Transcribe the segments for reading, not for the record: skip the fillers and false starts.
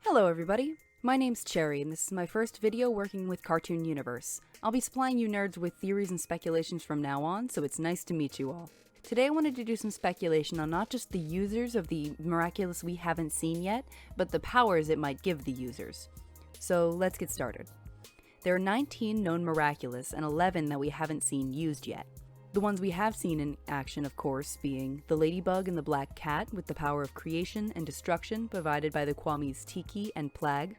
Hello everybody, my name's Cherry and this is my first video working with Cartoon Universe. I'll be supplying you nerds with theories and speculations from now on, so it's nice to meet you all. Today I wanted to do some speculation on not just the users of the Miraculous we haven't seen yet, but the powers it might give the users. So let's get started. There are 19 known Miraculous and 11 that we haven't seen used yet. The ones we have seen in action, of course, being the Ladybug and the Black Cat with the power of creation and destruction provided by the Kwami's Tiki and Plague,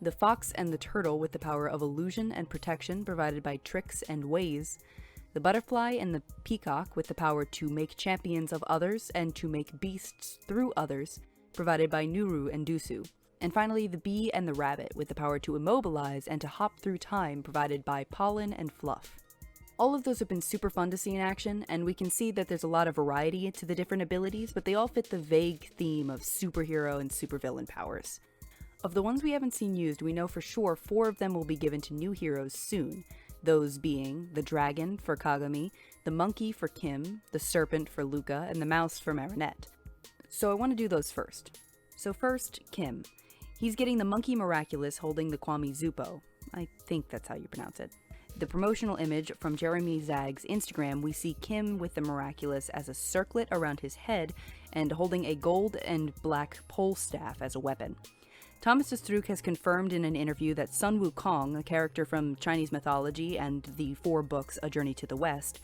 the Fox and the Turtle with the power of illusion and protection provided by Tricks and Ways, the Butterfly and the Peacock with the power to make champions of others and to make beasts through others provided by Nuru and Dusu, and finally the Bee and the Rabbit with the power to immobilize and to hop through time provided by Pollen and Fluff. All of those have been super fun to see in action, and we can see that there's a lot of variety to the different abilities, but they all fit the vague theme of superhero and supervillain powers. Of the ones we haven't seen used, we know for sure 4 of them will be given to new heroes soon, those being the Dragon for Kagami, the Monkey for Kim, the Serpent for Luca, and the Mouse for Marinette. So I want to do those first. So first, Kim. He's getting the Monkey Miraculous holding the Kwami Zupo. I think that's how you pronounce it. The promotional image from Jeremy Zag's Instagram, we see Kim with the Miraculous as a circlet around his head and holding a gold and black pole staff as a weapon. Thomas Destruc has confirmed in an interview that Sun Wukong, a character from Chinese mythology and the 4 books A Journey to the West,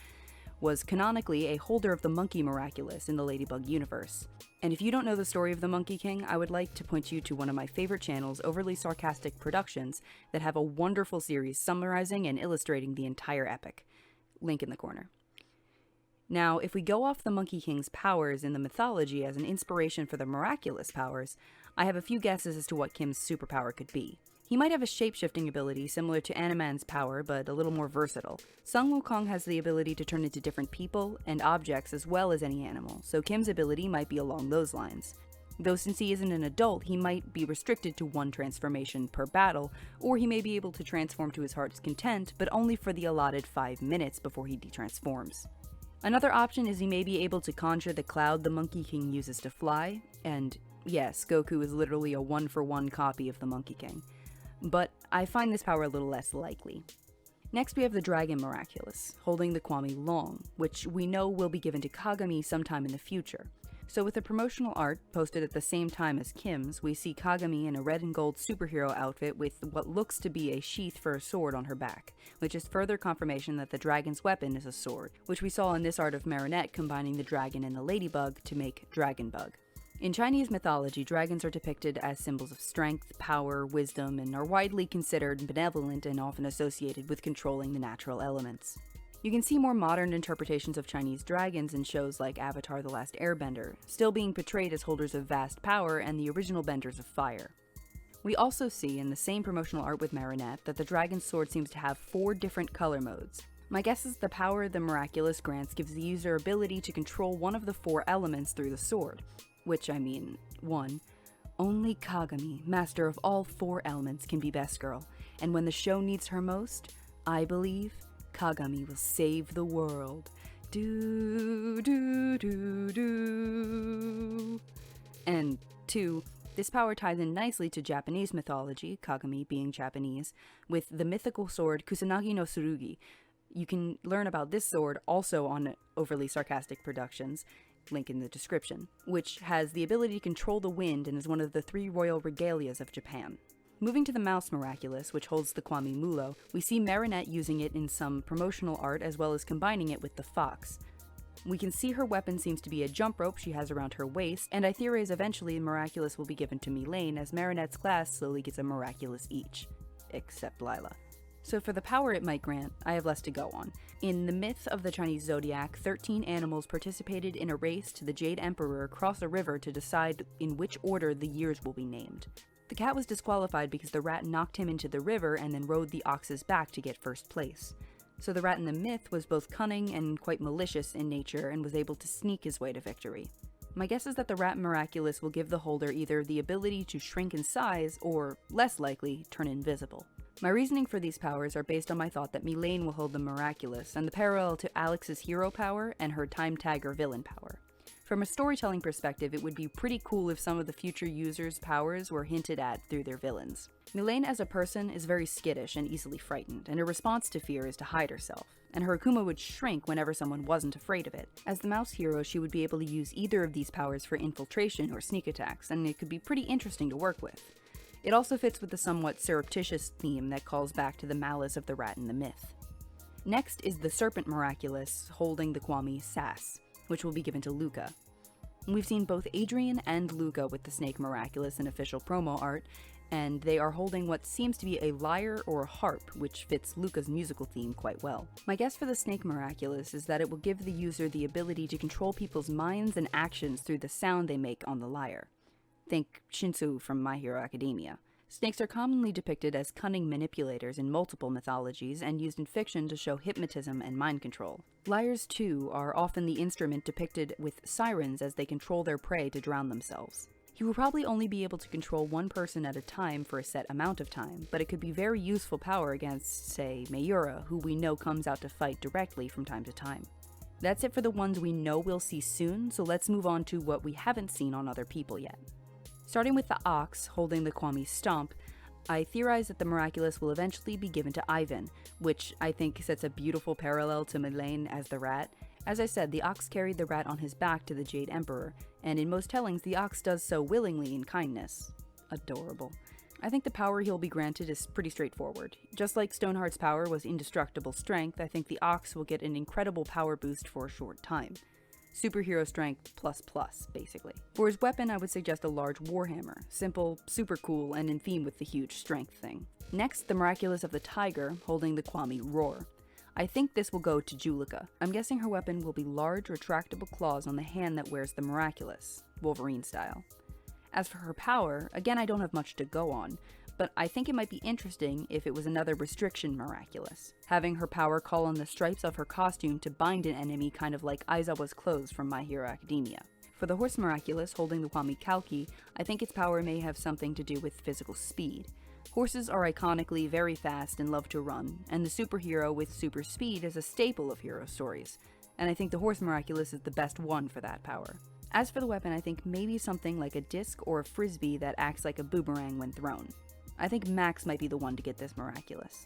was canonically a holder of the Monkey Miraculous in the Ladybug universe. And if you don't know the story of the Monkey King, I would like to point you to one of my favorite channels, Overly Sarcastic Productions, that have a wonderful series summarizing and illustrating the entire epic. Link in the corner. Now, if we go off the Monkey King's powers in the mythology as an inspiration for the Miraculous powers, I have a few guesses as to what Kim's superpower could be. He might have a shape-shifting ability similar to Animan's power, but a little more versatile. Sun Wukong has the ability to turn into different people and objects as well as any animal, so Kim's ability might be along those lines. Though since he isn't an adult, he might be restricted to 1 transformation per battle, or he may be able to transform to his heart's content, but only for the allotted 5 minutes before he detransforms. Another option is he may be able to conjure the cloud the Monkey King uses to fly, and yes, Goku is literally a 1-for-1 copy of the Monkey King. But I find this power a little less likely. Next we have the Dragon Miraculous, holding the Kwami Long, which we know will be given to Kagami sometime in the future. So with the promotional art posted at the same time as Kim's, we see Kagami in a red and gold superhero outfit with what looks to be a sheath for a sword on her back, which is further confirmation that the dragon's weapon is a sword, which we saw in this art of Marinette combining the dragon and the ladybug to make Dragon Bug. In Chinese mythology, dragons are depicted as symbols of strength, power, wisdom, and are widely considered benevolent and often associated with controlling the natural elements. You can see more modern interpretations of Chinese dragons in shows like Avatar: The Last Airbender, still being portrayed as holders of vast power and the original benders of fire. We also see in the same promotional art with Marinette that the dragon's sword seems to have 4 different color modes. My guess is the power the Miraculous grants gives the user ability to control one of the 4 elements through the sword. Which, 1. Only Kagami, master of all 4 elements, can be best girl, and when the show needs her most, I believe Kagami will save the world. Do, do, do, do. And 2. This power ties in nicely to Japanese mythology, Kagami being Japanese, with the mythical sword Kusanagi no Tsurugi. You can learn about this sword also on Overly Sarcastic Productions, link in the description, which has the ability to control the wind and is one of the 3 royal regalias of Japan. Moving to the Mouse Miraculous, which holds the Kwami Mulo, we see Marinette using it in some promotional art as well as combining it with the Fox. We can see her weapon seems to be a jump rope she has around her waist, and I theorize eventually Miraculous will be given to Milane as Marinette's class slowly gets a Miraculous each. Except Lila. So for the power it might grant, I have less to go on. In the myth of the Chinese zodiac, 13 animals participated in a race to the Jade Emperor across a river to decide in which order the years will be named. The cat was disqualified because the rat knocked him into the river and then rode the ox's back to get first place. So the rat in the myth was both cunning and quite malicious in nature and was able to sneak his way to victory. My guess is that the Rat Miraculous will give the holder either the ability to shrink in size or, less likely, turn invisible. My reasoning for these powers are based on my thought that Milane will hold the Miraculous and the parallel to Alex's hero power and her time tag or villain power. From a storytelling perspective, it would be pretty cool if some of the future users' powers were hinted at through their villains. Mylene as a person is very skittish and easily frightened, and her response to fear is to hide herself, and her Akuma would shrink whenever someone wasn't afraid of it. As the mouse hero, she would be able to use either of these powers for infiltration or sneak attacks, and it could be pretty interesting to work with. It also fits with the somewhat surreptitious theme that calls back to the malice of the rat in the myth. Next is the Serpent Miraculous holding the Kwami Sass, which will be given to Luca. We've seen both Adrian and Luca with the Snake Miraculous in official promo art, and they are holding what seems to be a lyre or a harp, which fits Luca's musical theme quite well. My guess for the Snake Miraculous is that it will give the user the ability to control people's minds and actions through the sound they make on the lyre. Think Shinsu from My Hero Academia. Snakes are commonly depicted as cunning manipulators in multiple mythologies and used in fiction to show hypnotism and mind control. Lyres, too, are often the instrument depicted with sirens as they control their prey to drown themselves. He will probably only be able to control one person at a time for a set amount of time, but it could be very useful power against, say, Mayura, who we know comes out to fight directly from time to time. That's it for the ones we know we'll see soon, so let's move on to what we haven't seen on other people yet. Starting with the ox holding the Kwami Stomp, I theorize that the Miraculous will eventually be given to Ivan, which I think sets a beautiful parallel to Mylene as the rat. As I said, the ox carried the rat on his back to the Jade Emperor, and in most tellings the ox does so willingly in kindness. Adorable. I think the power he'll be granted is pretty straightforward. Just like Stoneheart's power was indestructible strength, I think the ox will get an incredible power boost for a short time. Superhero strength plus, basically. For his weapon, I would suggest a large warhammer. Simple, super cool, and in theme with the huge strength thing. Next, the Miraculous of the Tiger, holding the Kwami Roar. I think this will go to Julika. I'm guessing her weapon will be large, retractable claws on the hand that wears the Miraculous, Wolverine style. As for her power, again I don't have much to go on, but I think it might be interesting if it was another restriction Miraculous, having her power call on the stripes of her costume to bind an enemy kind of like Aizawa's clothes from My Hero Academia. For the Horse Miraculous holding the Kwami Kalki, I think its power may have something to do with physical speed. Horses are iconically very fast and love to run, and the superhero with super speed is a staple of hero stories, and I think the Horse Miraculous is the best one for that power. As for the weapon, I think maybe something like a disc or a frisbee that acts like a boomerang when thrown. I think Max might be the one to get this Miraculous.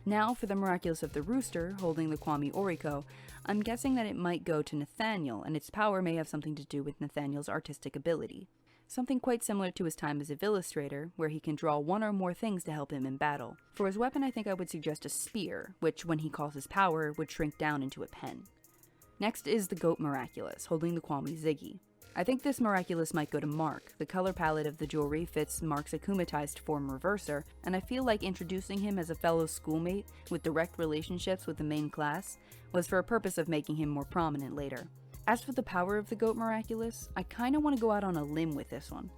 Now for the Miraculous of the Rooster, holding the Kwami Oriko, I'm guessing that it might go to Nathaniel, and its power may have something to do with Nathaniel's artistic ability. Something quite similar to his time as a illustrator, where he can draw one or more things to help him in battle. For his weapon, I think I would suggest a spear, which when he calls his power, would shrink down into a pen. Next is the Goat Miraculous, holding the Kwami Ziggy. I think this Miraculous might go to Mark. The color palette of the jewelry fits Mark's akumatized form reverser, and I feel like introducing him as a fellow schoolmate with direct relationships with the main class was for a purpose of making him more prominent later. As for the power of the Goat Miraculous, I kinda want to go out on a limb with this one.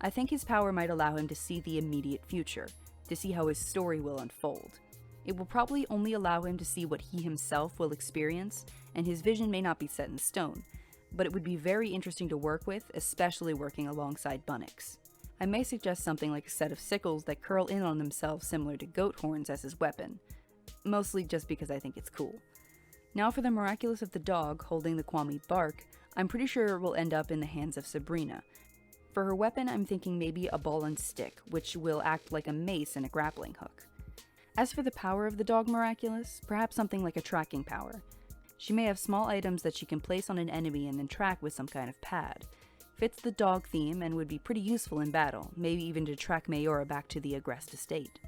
I think his power might allow him to see the immediate future, to see how his story will unfold. It will probably only allow him to see what he himself will experience, and his vision may not be set in stone, but it would be very interesting to work with, especially working alongside Bunnix. I may suggest something like a set of sickles that curl in on themselves similar to goat horns as his weapon, mostly just because I think it's cool. Now for the Miraculous of the Dog, holding the Kwami Bark, I'm pretty sure it will end up in the hands of Sabrina. For her weapon, I'm thinking maybe a ball and stick, which will act like a mace and a grappling hook. As for the power of the Dog Miraculous, perhaps something like a tracking power. She may have small items that she can place on an enemy and then track with some kind of pad. Fits the dog theme and would be pretty useful in battle, maybe even to track Mayura back to the Agrest estate.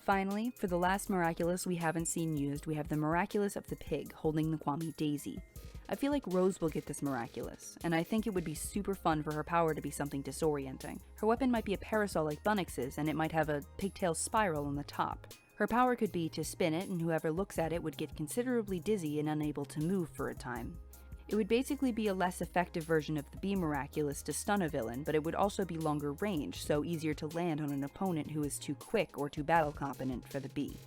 Finally, for the last Miraculous we haven't seen used, we have the Miraculous of the Pig, holding the Kwami Daisy. I feel like Rose will get this Miraculous, and I think it would be super fun for her power to be something disorienting. Her weapon might be a parasol like Bunnix's, and it might have a pigtail spiral on the top. Her power could be to spin it, and whoever looks at it would get considerably dizzy and unable to move for a time. It would basically be a less effective version of the Bee Miraculous to stun a villain, but it would also be longer range, so easier to land on an opponent who is too quick or too battle competent for the Bee.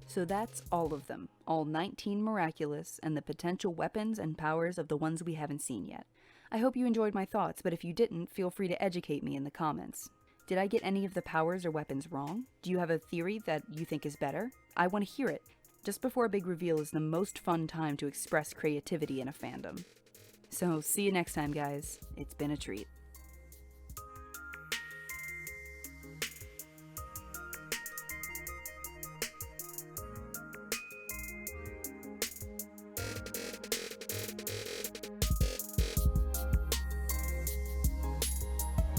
So that's all of them, all 19 Miraculous, and the potential weapons and powers of the ones we haven't seen yet. I hope you enjoyed my thoughts, but if you didn't, feel free to educate me in the comments. Did I get any of the powers or weapons wrong? Do you have a theory that you think is better? I want to hear it. Just before a big reveal is the most fun time to express creativity in a fandom. So see you next time, guys. It's been a treat.